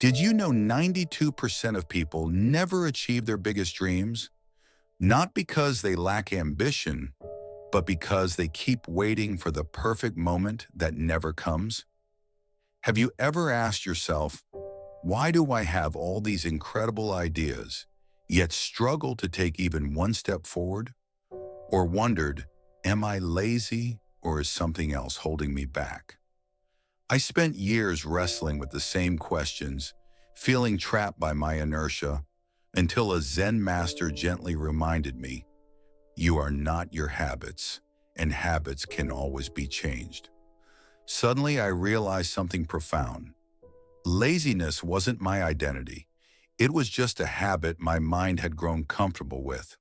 Did you know 92% of people never achieve their biggest dreams? Not because they lack ambition, but because they keep waiting for the perfect moment that never comes? Have you ever asked yourself, why do I have all these incredible ideas, yet struggle to take even one step forward? Or wondered, am I lazy or is something else holding me back? I spent years wrestling with the same questions, feeling trapped by my inertia, until a Zen master gently reminded me, you are not your habits, and habits can always be changed. Suddenly, I realized something profound. Laziness wasn't my identity. It was just a habit my mind had grown comfortable with.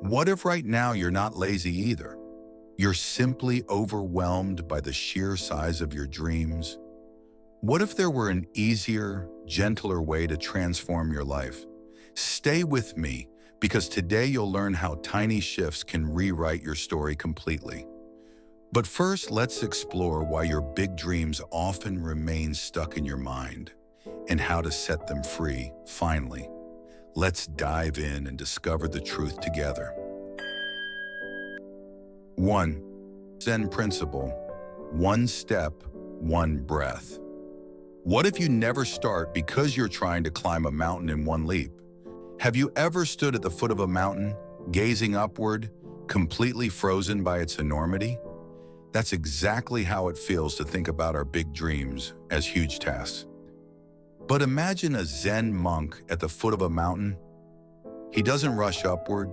What if right now you're not lazy either? You're simply overwhelmed by the sheer size of your dreams? What if there were an easier, gentler way to transform your life? Stay with me, because today you'll learn how tiny shifts can rewrite your story completely. But first, let's explore why your big dreams often remain stuck in your mind and how to set them free, finally. Let's dive in and discover the truth together. 1. Zen principle. One step, one breath. What if you never start because you're trying to climb a mountain in one leap? Have you ever stood at the foot of a mountain, gazing upward, completely frozen by its enormity? That's exactly how it feels to think about our big dreams as huge tasks. But imagine a Zen monk at the foot of a mountain. He doesn't rush upward.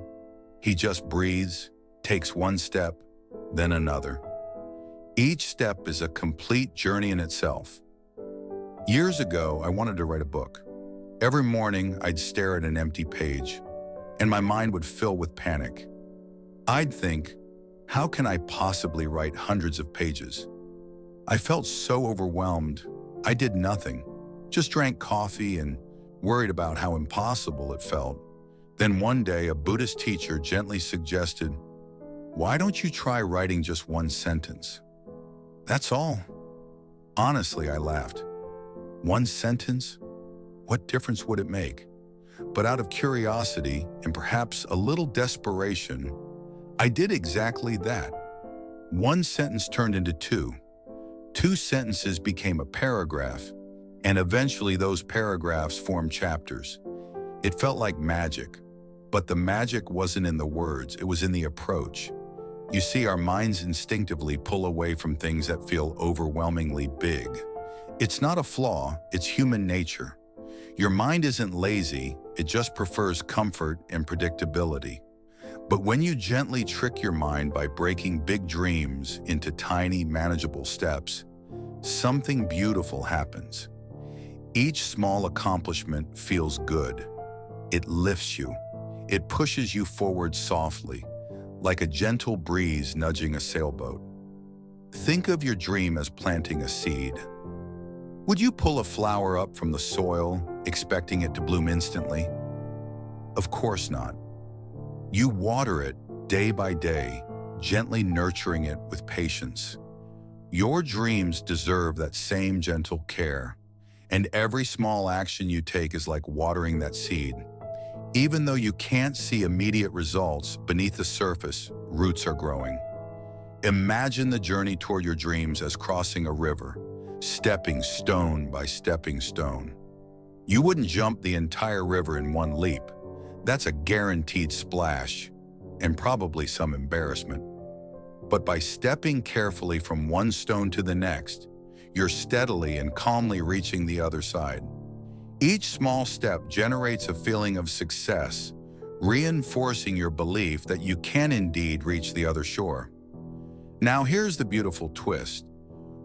He just breathes, takes one step, then another. Each step is a complete journey in itself. Years ago, I wanted to write a book. Every morning, I'd stare at an empty page, and my mind would fill with panic. I'd think, how can I possibly write hundreds of pages? I felt so overwhelmed. I did nothing, just drank coffee and worried about how impossible it felt. Then one day, a Buddhist teacher gently suggested, why don't you try writing just one sentence? That's all. Honestly, I laughed. One sentence? What difference would it make? But out of curiosity and perhaps a little desperation, I did exactly that. One sentence turned into two. Two sentences became a paragraph, and eventually those paragraphs formed chapters. It felt like magic, but the magic wasn't in the words, it was in the approach. You see, our minds instinctively pull away from things that feel overwhelmingly big. It's not a flaw, it's human nature. Your mind isn't lazy, it just prefers comfort and predictability. But when you gently trick your mind by breaking big dreams into tiny, manageable steps, something beautiful happens. Each small accomplishment feels good. It lifts you. It pushes you forward softly, like a gentle breeze nudging a sailboat. Think of your dream as planting a seed. Would you pull a flower up from the soil, expecting it to bloom instantly? Of course not. You water it day by day, gently nurturing it with patience. Your dreams deserve that same gentle care, and every small action you take is like watering that seed. Even though you can't see immediate results, beneath the surface, roots are growing. Imagine the journey toward your dreams as crossing a river, stepping stone by stepping stone. You wouldn't jump the entire river in one leap. That's a guaranteed splash, and probably some embarrassment. But by stepping carefully from one stone to the next, you're steadily and calmly reaching the other side. Each small step generates a feeling of success, reinforcing your belief that you can indeed reach the other shore. Now here's the beautiful twist.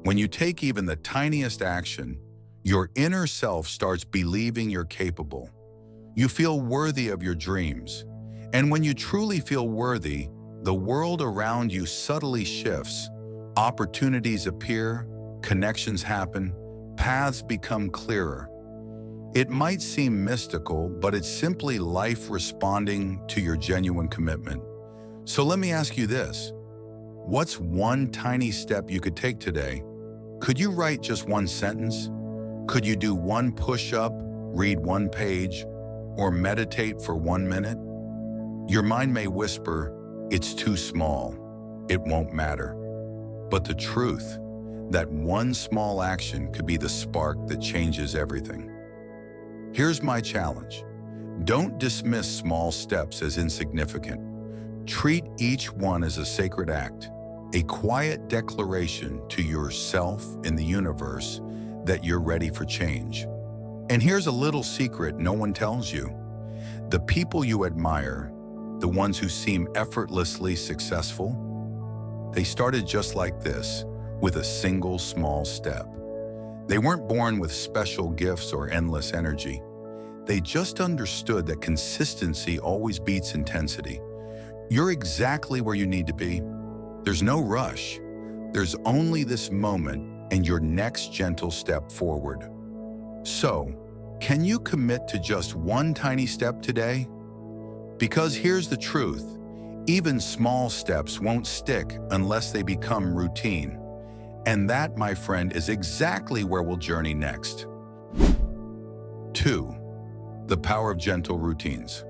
When you take even the tiniest action, your inner self starts believing you're capable. You feel worthy of your dreams. And when you truly feel worthy, the world around you subtly shifts. Opportunities appear, connections happen, paths become clearer. It might seem mystical, but it's simply life responding to your genuine commitment. So let me ask you this. What's one tiny step you could take today? Could you write just one sentence? Could you do one push-up, read one page, or meditate for 1 minute? Your mind may whisper, it's too small, it won't matter. But the truth, that one small action could be the spark that changes everything. Here's my challenge. Don't dismiss small steps as insignificant. Treat each one as a sacred act, a quiet declaration to yourself and the universe that you're ready for change. And here's a little secret no one tells you. The people you admire, the ones who seem effortlessly successful, they started just like this, with a single small step. They weren't born with special gifts or endless energy. They just understood that consistency always beats intensity. You're exactly where you need to be. There's no rush. There's only this moment and your next gentle step forward. So, can you commit to just one tiny step today? Because here's the truth. Even small steps won't stick unless they become routine. And that, my friend, is exactly where we'll journey next. 2. The power of gentle routines.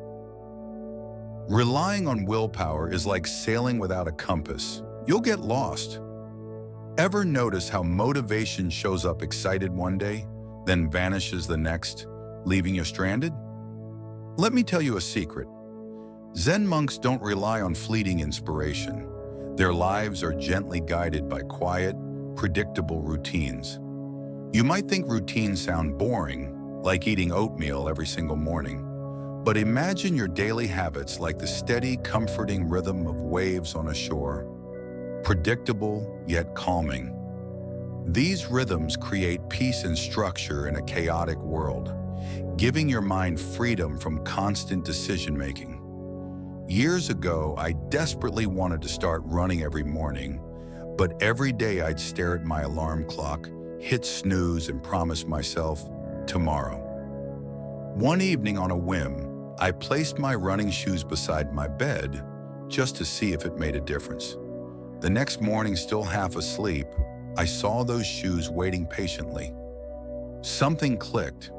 Relying on willpower is like sailing without a compass. You'll get lost. Ever notice how motivation shows up excited one day, then vanishes the next, leaving you stranded? Let me tell you a secret. Zen monks don't rely on fleeting inspiration. Their lives are gently guided by quiet, predictable routines. You might think routines sound boring, like eating oatmeal every single morning. But imagine your daily habits like the steady, comforting rhythm of waves on a shore. Predictable, yet calming. These rhythms create peace and structure in a chaotic world, giving your mind freedom from constant decision-making. Years ago, I desperately wanted to start running every morning, but every day I'd stare at my alarm clock, hit snooze, and promise myself, tomorrow. One evening on a whim, I placed my running shoes beside my bed just to see if it made a difference. The next morning, still half asleep, I saw those shoes waiting patiently. Something clicked.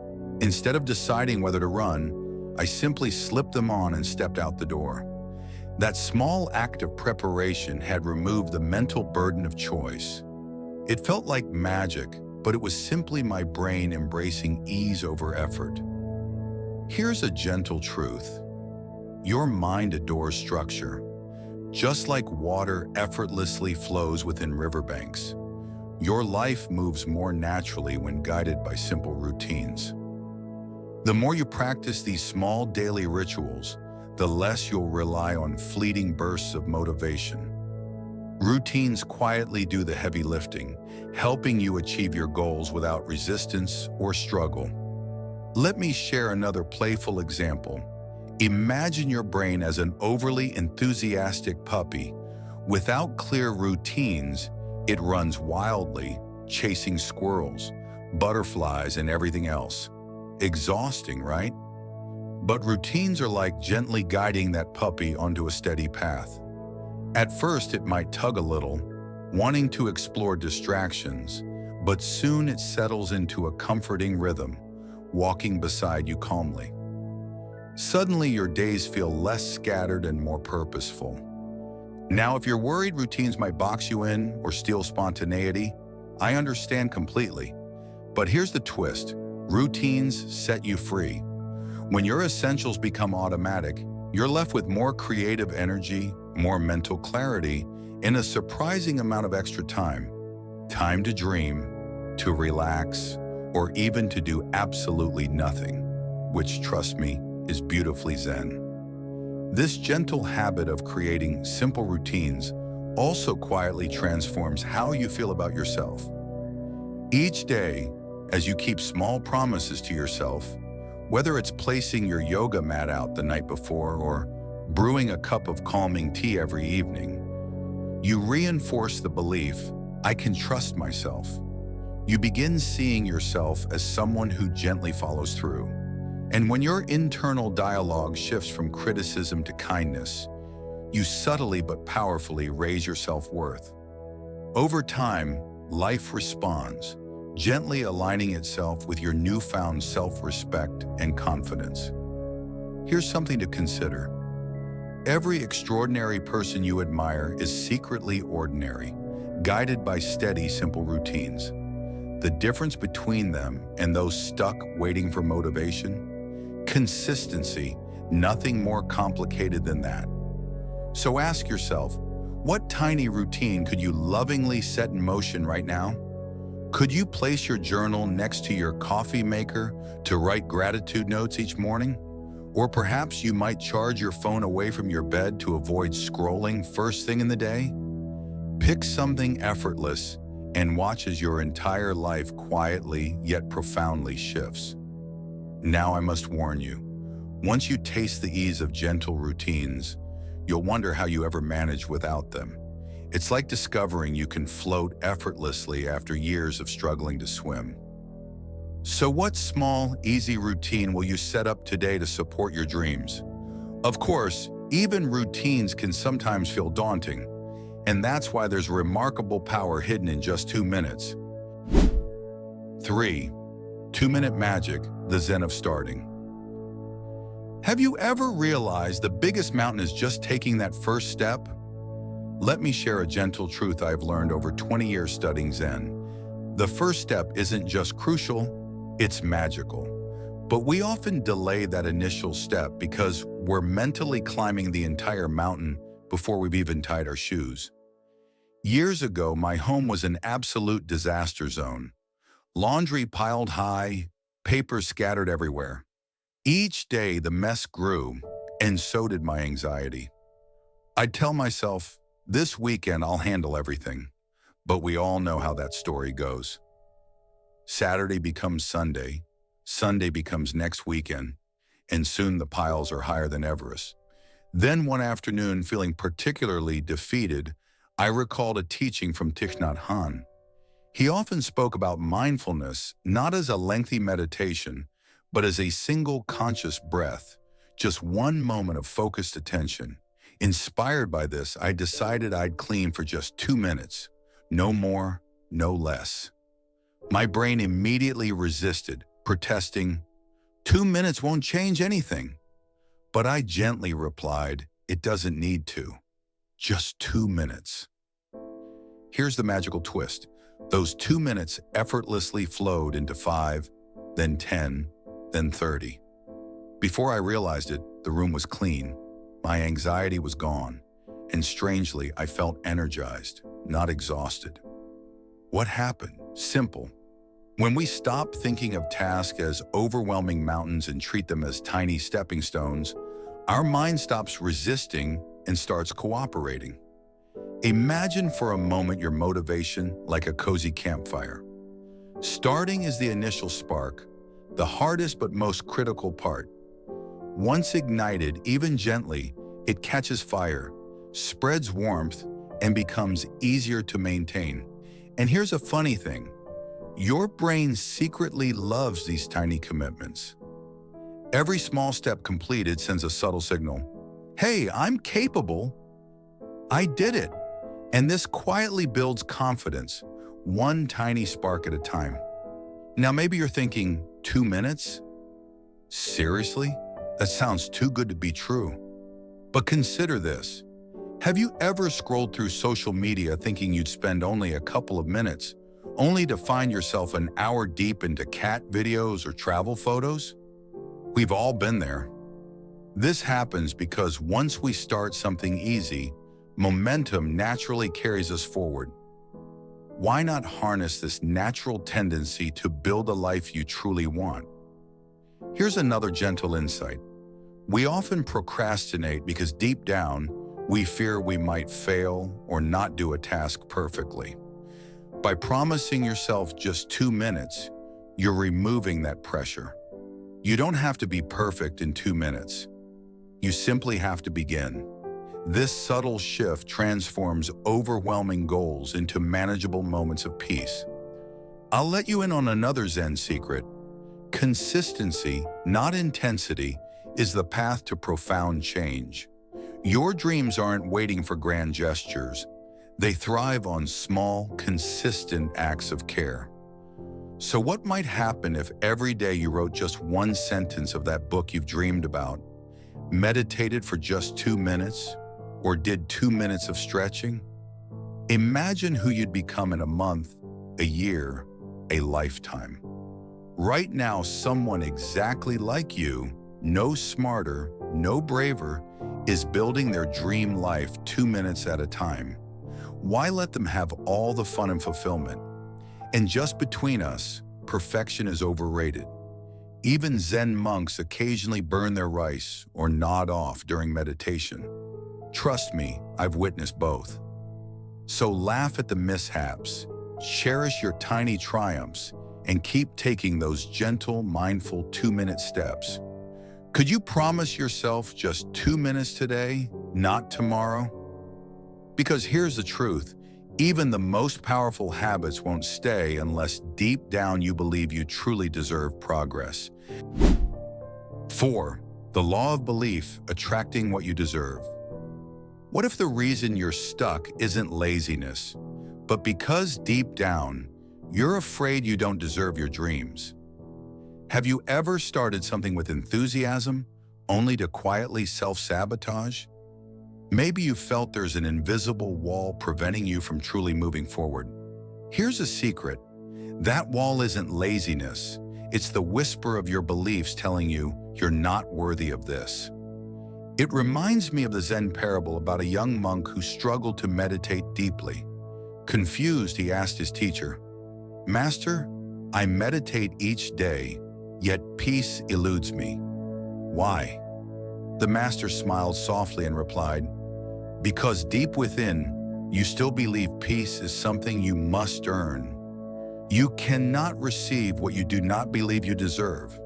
Instead of deciding whether to run, I simply slipped them on and stepped out the door. That small act of preparation had removed the mental burden of choice. It felt like magic, but it was simply my brain embracing ease over effort. Here's a gentle truth. Your mind adores structure. Just like water effortlessly flows within riverbanks, your life moves more naturally when guided by simple routines. The more you practice these small daily rituals, the less you'll rely on fleeting bursts of motivation. Routines quietly do the heavy lifting, helping you achieve your goals without resistance or struggle. Let me share another playful example. Imagine your brain as an overly enthusiastic puppy. Without clear routines, it runs wildly, chasing squirrels, butterflies, and everything else. Exhausting, right? But routines are like gently guiding that puppy onto a steady path. At first, it might tug a little, wanting to explore distractions, but soon it settles into a comforting rhythm, walking beside you calmly. Suddenly, your days feel less scattered and more purposeful. Now, if you're worried routines might box you in or steal spontaneity, I understand completely. But here's the twist. Routines set you free. When your essentials become automatic, you're left with more creative energy, more mental clarity, and a surprising amount of extra time. Time to dream, to relax, or even to do absolutely nothing, which, trust me, is beautifully Zen. This gentle habit of creating simple routines also quietly transforms how you feel about yourself. Each day, as you keep small promises to yourself, whether it's placing your yoga mat out the night before or brewing a cup of calming tea every evening, you reinforce the belief, I can trust myself. You begin seeing yourself as someone who gently follows through. And when your internal dialogue shifts from criticism to kindness, you subtly but powerfully raise your self-worth. Over time, life responds. gently aligning itself with your newfound self-respect and confidence. Here's something to consider. Every extraordinary person you admire is secretly ordinary, guided by steady, simple routines. The difference between them and those stuck waiting for motivation? Consistency, nothing more complicated than that. So ask yourself, what tiny routine could you lovingly set in motion right now? Could you place your journal next to your coffee maker to write gratitude notes each morning? Or perhaps you might charge your phone away from your bed to avoid scrolling first thing in the day? Pick something effortless and watch as your entire life quietly yet profoundly shifts. Now I must warn you, once you taste the ease of gentle routines, you'll wonder how you ever manage without them. It's like discovering you can float effortlessly after years of struggling to swim. So what small, easy routine will you set up today to support your dreams? Of course, even routines can sometimes feel daunting, and that's why there's remarkable power hidden in just 2 minutes. 3. 2-minute magic, the Zen of starting. Have you ever realized the biggest mountain is just taking that first step? Let me share a gentle truth I've learned over 20 years studying Zen. The first step isn't just crucial, it's magical. But we often delay that initial step because we're mentally climbing the entire mountain before we've even tied our shoes. Years ago, my home was an absolute disaster zone. Laundry piled high, papers scattered everywhere. Each day, the mess grew, and so did my anxiety. I'd tell myself, this weekend I'll handle everything. But we all know how that story goes. Saturday becomes Sunday, Sunday becomes next weekend, and soon the piles are higher than Everest. Then one afternoon, feeling particularly defeated, I recalled a teaching from Thich Nhat Hanh. He often spoke about mindfulness not as a lengthy meditation, but as a single conscious breath, just one moment of focused attention. Inspired by this, I decided I'd clean for just 2 minutes, no more, no less. My brain immediately resisted, protesting, 2 minutes won't change anything. But I gently replied, it doesn't need to. Just 2 minutes. Here's the magical twist. Those 2 minutes effortlessly flowed into 5, then 10, then 30. Before I realized it, the room was clean, my anxiety was gone, and strangely, I felt energized, not exhausted. What happened? Simple. When we stop thinking of tasks as overwhelming mountains and treat them as tiny stepping stones, our mind stops resisting and starts cooperating. Imagine for a moment your motivation like a cozy campfire. Starting is the initial spark, the hardest but most critical part. Once ignited, even gently, it catches fire, spreads warmth, and becomes easier to maintain. And here's a funny thing. Your brain secretly loves these tiny commitments. Every small step completed sends a subtle signal. Hey, I'm capable. I did it. And this quietly builds confidence, one tiny spark at a time. Now maybe you're thinking, 2 minutes? Seriously? That sounds too good to be true. But consider this. Have you ever scrolled through social media thinking you'd spend only a couple of minutes, only to find yourself an hour deep into cat videos or travel photos? We've all been there. This happens because once we start something easy, momentum naturally carries us forward. Why not harness this natural tendency to build a life you truly want? Here's another gentle insight. We often procrastinate because deep down, we fear we might fail or not do a task perfectly. By promising yourself just 2 minutes, you're removing that pressure. You don't have to be perfect in 2 minutes. You simply have to begin. This subtle shift transforms overwhelming goals into manageable moments of peace. I'll let you in on another Zen secret. Consistency, not intensity, is the path to profound change. Your dreams aren't waiting for grand gestures. They thrive on small, consistent acts of care. So what might happen if every day you wrote just one sentence of that book you've dreamed about, meditated for just 2 minutes, or did 2 minutes of stretching? Imagine who you'd become in a month, a year, a lifetime. Right now, someone exactly like you, no smarter, no braver, is building their dream life 2 minutes at a time. Why let them have all the fun and fulfillment? And just between us, perfection is overrated. Even Zen monks occasionally burn their rice or nod off during meditation. Trust me, I've witnessed both. So laugh at the mishaps, cherish your tiny triumphs, and keep taking those gentle, mindful 2-minute steps. Could you promise yourself just 2 minutes today, not tomorrow? Because here's the truth, even the most powerful habits won't stay unless deep down you believe you truly deserve progress. 4. The law of belief, attracting what you deserve. What if the reason you're stuck isn't laziness, but because deep down, you're afraid you don't deserve your dreams? Have you ever started something with enthusiasm, only to quietly self-sabotage? Maybe you felt there's an invisible wall preventing you from truly moving forward. Here's a secret. That wall isn't laziness. It's the whisper of your beliefs telling you you're not worthy of this. It reminds me of the Zen parable about a young monk who struggled to meditate deeply. Confused, he asked his teacher, "Master, I meditate each day, yet peace eludes me. Why?" The master smiled softly and replied, "Because deep within, you still believe peace is something you must earn. You cannot receive what you do not believe you deserve."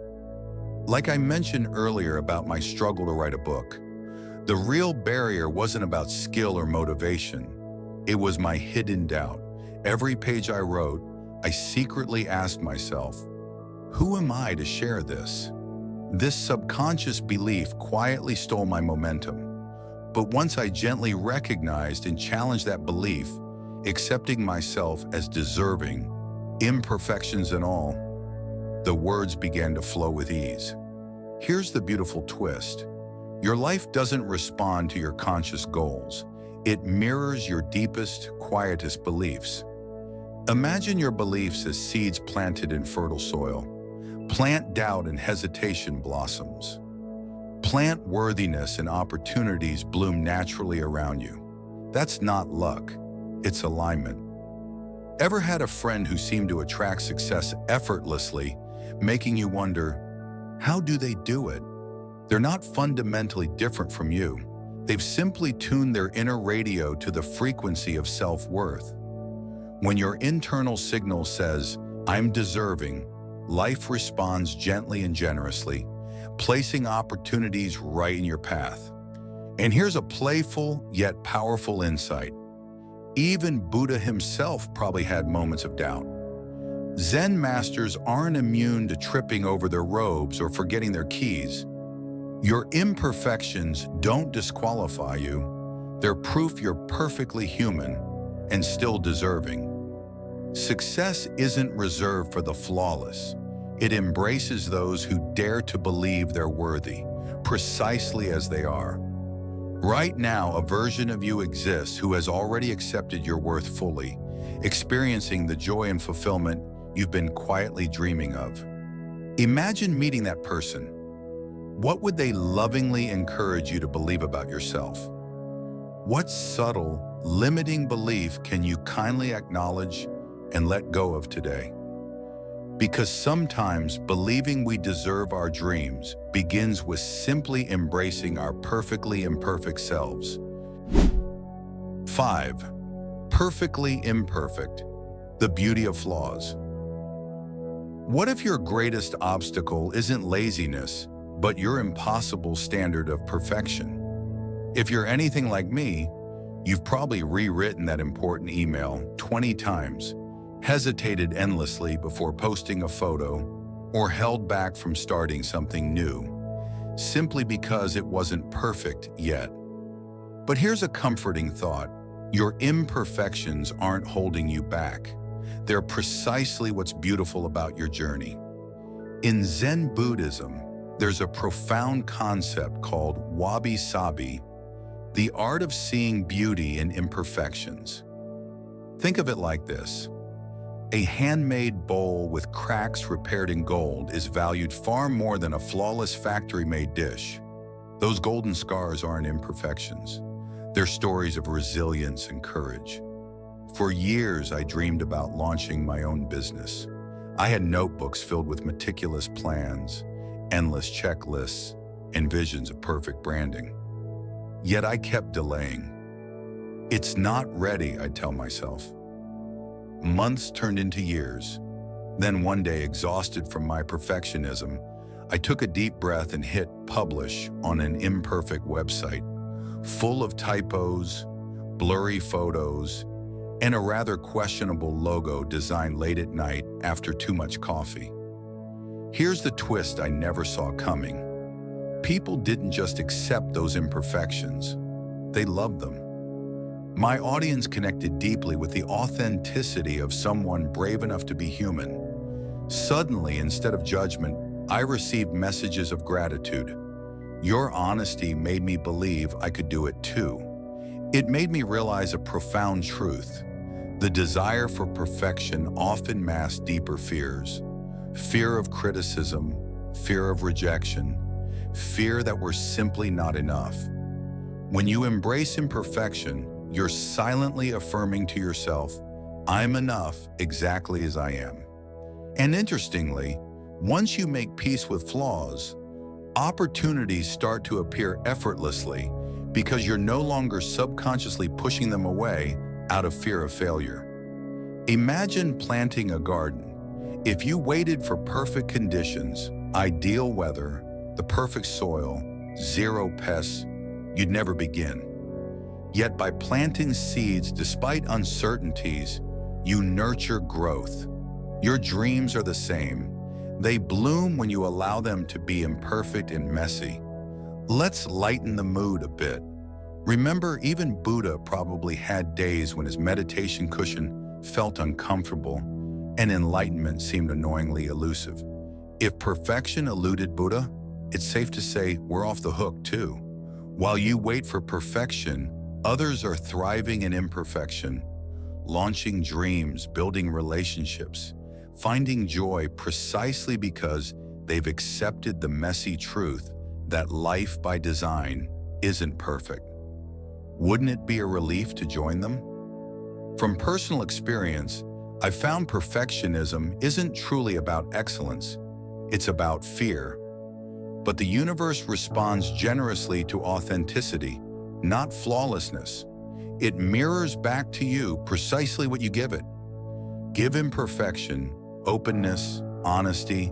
Like I mentioned earlier about my struggle to write a book, the real barrier wasn't about skill or motivation. It was my hidden doubt. Every page I wrote, I secretly asked myself, who am I to share this? This subconscious belief quietly stole my momentum. But once I gently recognized and challenged that belief, accepting myself as deserving, imperfections and all, the words began to flow with ease. Here's the beautiful twist. Your life doesn't respond to your conscious goals. It mirrors your deepest, quietest beliefs. Imagine your beliefs as seeds planted in fertile soil. Plant doubt and hesitation blossoms. Plant worthiness and opportunities bloom naturally around you. That's not luck, it's alignment. Ever had a friend who seemed to attract success effortlessly, making you wonder, how do they do it? They're not fundamentally different from you. They've simply tuned their inner radio to the frequency of self-worth. When your internal signal says, "I'm deserving," life responds gently and generously, placing opportunities right in your path. And here's a playful yet powerful insight. Even Buddha himself probably had moments of doubt. Zen masters aren't immune to tripping over their robes or forgetting their keys. Your imperfections don't disqualify you. They're proof you're perfectly human and still deserving. Success isn't reserved for the flawless. It embraces those who dare to believe they're worthy, precisely as they are. Right now, a version of you exists who has already accepted your worth fully, experiencing the joy and fulfillment you've been quietly dreaming of. Imagine meeting that person. What would they lovingly encourage you to believe about yourself? What subtle, limiting belief can you kindly acknowledge and let go of today? Because sometimes believing we deserve our dreams begins with simply embracing our perfectly imperfect selves. 5. Perfectly imperfect, the beauty of flaws. What if your greatest obstacle isn't laziness, but your impossible standard of perfection? If you're anything like me, you've probably rewritten that important email 20 times, hesitated endlessly before posting a photo, or held back from starting something new, simply because it wasn't perfect yet. But here's a comforting thought. Your imperfections aren't holding you back. They're precisely what's beautiful about your journey. In Zen Buddhism, there's a profound concept called wabi-sabi, the art of seeing beauty in imperfections. Think of it like this. A handmade bowl with cracks repaired in gold is valued far more than a flawless factory-made dish. Those golden scars aren't imperfections. They're stories of resilience and courage. For years, I dreamed about launching my own business. I had notebooks filled with meticulous plans, endless checklists, and visions of perfect branding. Yet I kept delaying. It's not ready, I'd tell myself. Months turned into years. Then one day, exhausted from my perfectionism, I took a deep breath and hit publish on an imperfect website, full of typos, blurry photos, and a rather questionable logo designed late at night after too much coffee. Here's the twist I never saw coming. People didn't just accept those imperfections, they loved them. My audience connected deeply with the authenticity of someone brave enough to be human. Suddenly, instead of judgment, I received messages of gratitude. Your honesty made me believe I could do it too. It made me realize a profound truth. The desire for perfection often masks deeper fears. Fear of criticism, fear of rejection, fear that we're simply not enough. When you embrace imperfection, you're silently affirming to yourself, I'm enough exactly as I am. And interestingly, once you make peace with flaws, opportunities start to appear effortlessly because you're no longer subconsciously pushing them away out of fear of failure. Imagine planting a garden. If you waited for perfect conditions, ideal weather, the perfect soil, zero pests, you'd never begin. Yet by planting seeds despite uncertainties, you nurture growth. Your dreams are the same. They bloom when you allow them to be imperfect and messy. Let's lighten the mood a bit. Remember, even Buddha probably had days when his meditation cushion felt uncomfortable and enlightenment seemed annoyingly elusive. If perfection eluded Buddha, it's safe to say we're off the hook too. While you wait for perfection, others are thriving in imperfection, launching dreams, building relationships, finding joy precisely because they've accepted the messy truth that life by design isn't perfect. Wouldn't it be a relief to join them? From personal experience, I've found perfectionism isn't truly about excellence, it's about fear. But the universe responds generously to authenticity, not flawlessness. It mirrors back to you precisely what you give it. Give imperfection, openness, honesty,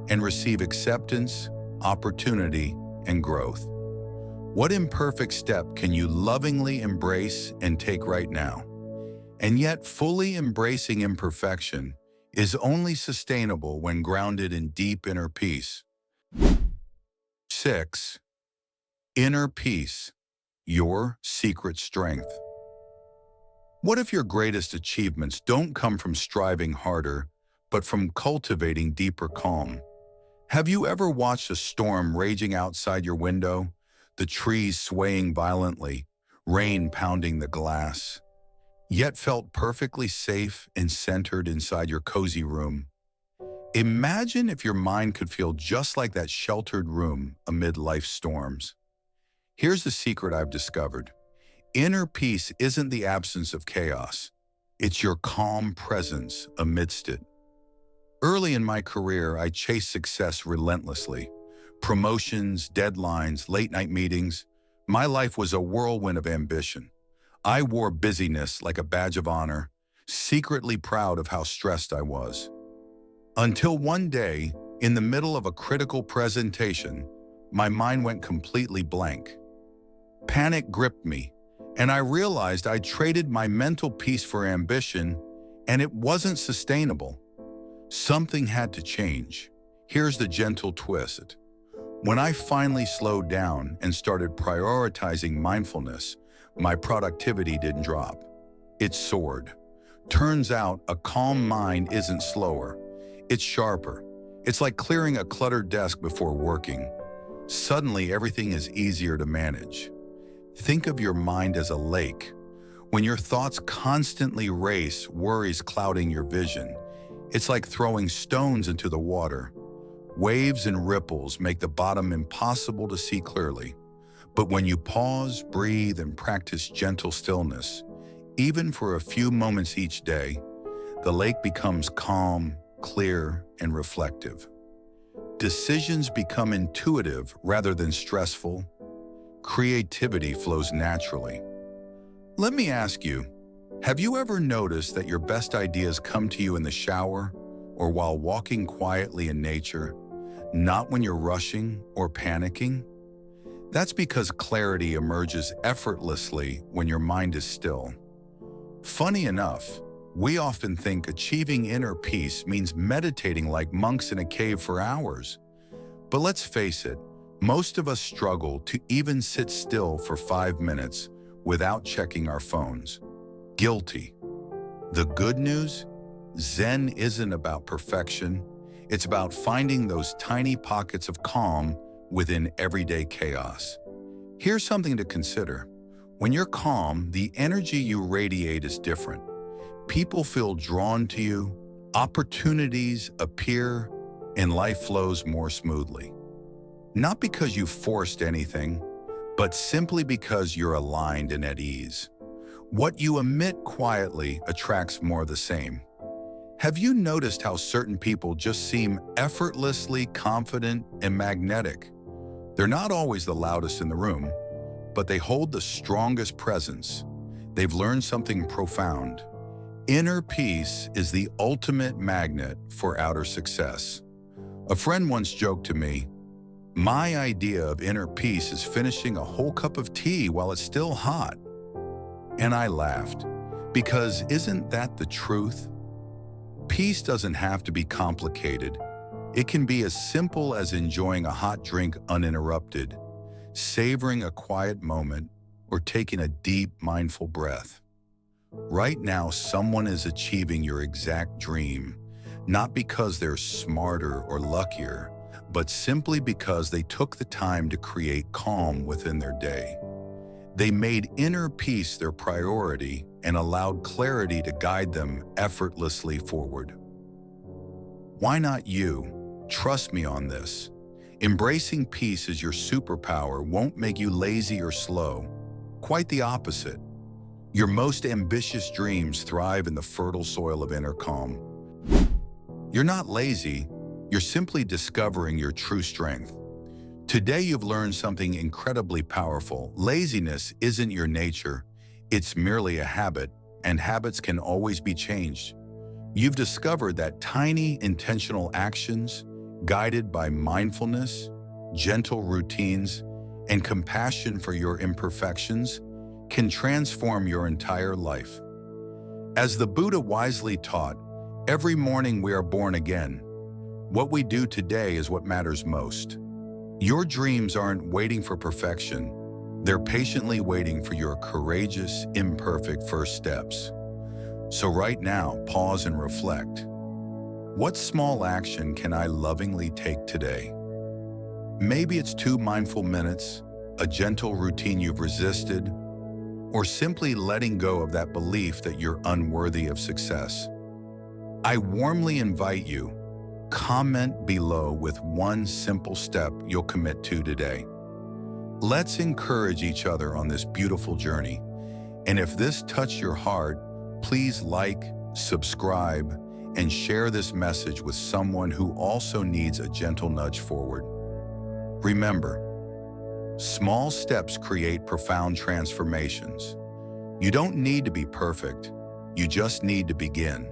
and receive acceptance, opportunity, and growth. What imperfect step can you lovingly embrace and take right now? And yet, fully embracing imperfection is only sustainable when grounded in deep inner peace. 6. Inner peace, your secret strength. What if your greatest achievements don't come from striving harder, but from cultivating deeper calm? Have you ever watched a storm raging outside your window, the trees swaying violently, rain pounding the glass, yet felt perfectly safe and centered inside your cozy room? Imagine if your mind could feel just like that sheltered room amid life's storms. Here's the secret I've discovered. Inner peace isn't the absence of chaos. It's your calm presence amidst it. Early in my career, I chased success relentlessly. Promotions, deadlines, late-night meetings. My life was a whirlwind of ambition. I wore busyness like a badge of honor, secretly proud of how stressed I was. Until one day, in the middle of a critical presentation, my mind went completely blank. Panic gripped me, and I realized I traded my mental peace for ambition, and it wasn't sustainable. Something had to change. Here's the gentle twist. When I finally slowed down and started prioritizing mindfulness, my productivity didn't drop. It soared. Turns out a calm mind isn't slower, it's sharper. It's like clearing a cluttered desk before working. Suddenly, everything is easier to manage. Think of your mind as a lake. When your thoughts constantly race, worries clouding your vision, it's like throwing stones into the water. Waves and ripples make the bottom impossible to see clearly. But when you pause, breathe, and practice gentle stillness, even for a few moments each day, the lake becomes calm, clear, and reflective. Decisions become intuitive rather than stressful. Creativity flows naturally. Let me ask you, have you ever noticed that your best ideas come to you in the shower or while walking quietly in nature, not when you're rushing or panicking? That's because clarity emerges effortlessly when your mind is still. Funny enough, we often think achieving inner peace means meditating like monks in a cave for hours. But let's face it, most of us struggle to even sit still for 5 minutes without checking our phones. Guilty. The good news? Zen isn't about perfection. It's about finding those tiny pockets of calm within everyday chaos. Here's something to consider. When you're calm, the energy you radiate is different. People feel drawn to you, opportunities appear, and life flows more smoothly. Not because you forced anything, but simply because you're aligned and at ease. What you emit quietly attracts more of the same. Have you noticed how certain people just seem effortlessly confident and magnetic? They're not always the loudest in the room, but they hold the strongest presence. They've learned something profound. Inner peace is the ultimate magnet for outer success. A friend once joked to me, "My idea of inner peace is finishing a whole cup of tea while it's still hot." And I laughed, because isn't that the truth? Peace doesn't have to be complicated. It can be as simple as enjoying a hot drink uninterrupted, savoring a quiet moment, or taking a deep, mindful breath. Right now, someone is achieving your exact dream, not because they're smarter or luckier, but simply because they took the time to create calm within their day. They made inner peace their priority and allowed clarity to guide them effortlessly forward. Why not you? Trust me on this. Embracing peace as your superpower won't make you lazy or slow. Quite the opposite. Your most ambitious dreams thrive in the fertile soil of inner calm. You're not lazy, you're simply discovering your true strength. Today you've learned something incredibly powerful. Laziness isn't your nature, it's merely a habit, and habits can always be changed. You've discovered that tiny, intentional actions, guided by mindfulness, gentle routines, and compassion for your imperfections, can transform your entire life. As the Buddha wisely taught, every morning we are born again. What we do today is what matters most. Your dreams aren't waiting for perfection. They're patiently waiting for your courageous, imperfect first steps. So right now, pause and reflect. What small action can I lovingly take today? Maybe it's 2 mindful minutes, a gentle routine you've resisted, or simply letting go of that belief that you're unworthy of success. I warmly invite you, comment below with one simple step you'll commit to today. Let's encourage each other on this beautiful journey. And if this touched your heart, please like, subscribe, and share this message with someone who also needs a gentle nudge forward. Remember, small steps create profound transformations. You don't need to be perfect. You just need to begin.